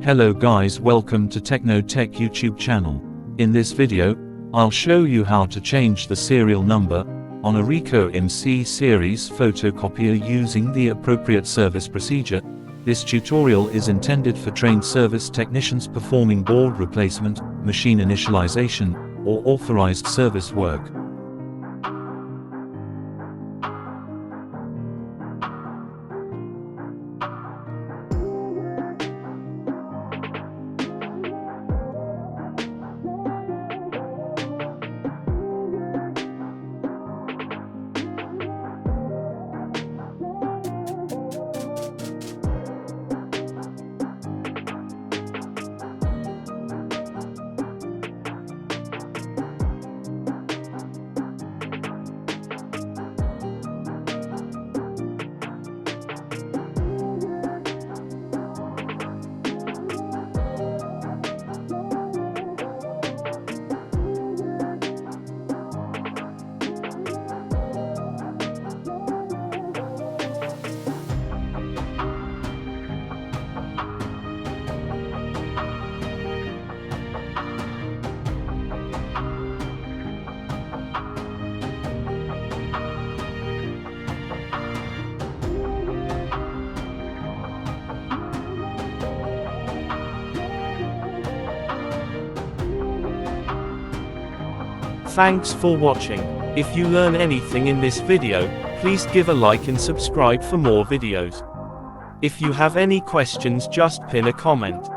Hello guys, welcome to Techno Tech YouTube channel. In this video, I'll show you how to change the serial number on a Ricoh IM C Series photocopier using the appropriate service procedure. This tutorial is intended for trained service technicians performing board replacement, machine initialization, or authorized service work. Thanks for watching. If you learn anything in this video, please give a like and subscribe for more videos. If you have any questions, just pin a comment.